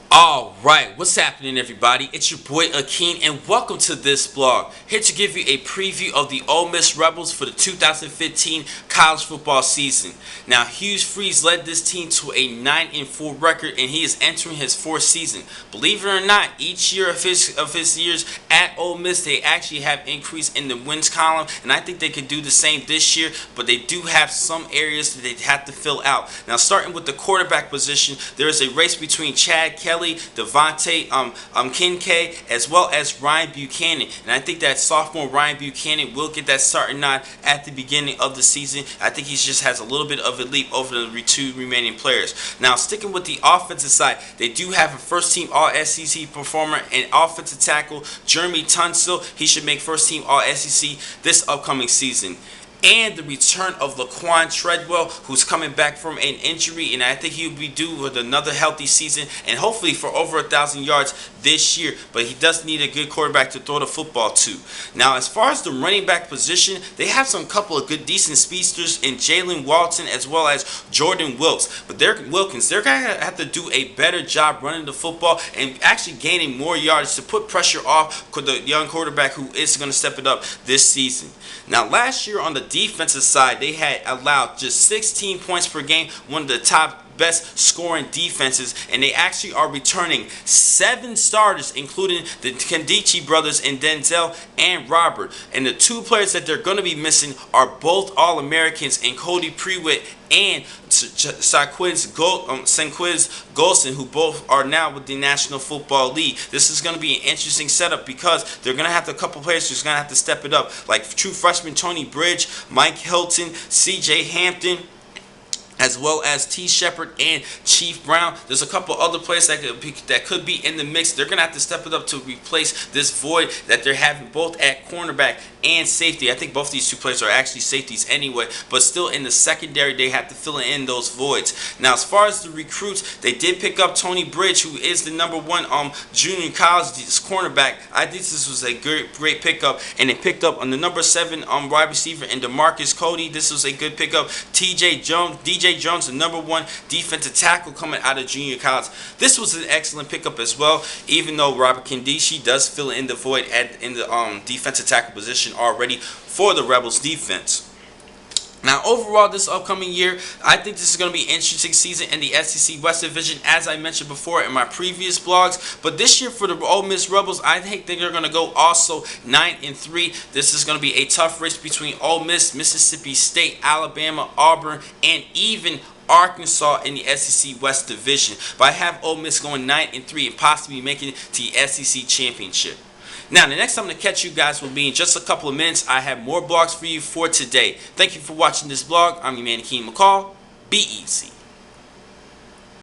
Alright, what's happening everybody? It's your boy Akeen and welcome to this blog. Here to give you a preview of the Ole Miss Rebels for the 2015 college football season. Now, Hugh Freeze led this team to a 9-4 record and he is entering his fourth season. Believe it or not, each year of his years at Ole Miss, they actually have increased in the wins column, and I think they can do the same this year, but they do have some areas that they have to fill out. Now, starting with the quarterback position, there is a race between Chad Kelly, Devontae Kincaid, as well as Ryan Buchanan. And I think that sophomore Ryan Buchanan will get that starting nod at the beginning of the season. I think he just has a little bit of a leap over the two remaining players. Now, sticking with the offensive side, they do have a first-team All-SEC performer and offensive tackle, Jeremy Tunsil. He should make first-team All-SEC this upcoming season. And the return of Laquan Treadwell, who's coming back from an injury, and I think he'll be due with another healthy season and hopefully for over 1,000 yards this year. But he does need a good quarterback to throw the football to. Now, as far as the running back position, they have some couple of good, decent speedsters in Jalen Walton as well as Jordan Wilkins. But they're going to have to do a better job running the football and actually gaining more yards to put pressure off the young quarterback who is going to step it up this season. Now, last year on the defensive side, they had allowed just 16 points per game, one of the top best scoring defenses, and they actually are returning 7 starters, including the Kandichi brothers and Denzel and Robert. And the 2 players that they're going to be missing are both All-Americans in Cody Prewitt and Senquiz Golson, who both are now with the National Football League. This is going to be an interesting setup because they're going to have a couple players who's going to have to step it up, like true freshman Tony Bridge, Mike Hilton, C.J. Hampton, as well as T. Shepard and Chief Brown. There's a couple other players that could be in the mix. They're going to have to step it up to replace this void that they're having both at cornerback and safety. I think both these 2 players are actually safeties anyway, but still in the secondary they have to fill in those voids. Now, as far as the recruits, they did pick up Tony Bridge, who is the #1 junior college cornerback. I think this was a great pickup, and they picked up on the #7 wide receiver in DeMarcus Cody. This was a good pickup. DJ Jones, the #1 defensive tackle coming out of junior college. This was an excellent pickup as well, even though Robert Kandichi does fill in the void in the defensive tackle position already for the Rebels defense. Now, overall, this upcoming year, I think this is going to be an interesting season in the SEC West Division, as I mentioned before in my previous blogs. But this year for the Ole Miss Rebels, I think they're going to go also 9-3. This is going to be a tough race between Ole Miss, Mississippi State, Alabama, Auburn, and even Arkansas in the SEC West Division. But I have Ole Miss going 9-3 and possibly making it to the SEC Championship. Now, the next time I'm going to catch you guys will be in just a couple of minutes. I have more blogs for you for today. Thank you for watching this blog. I'm your man, Akeen McCall. Be easy.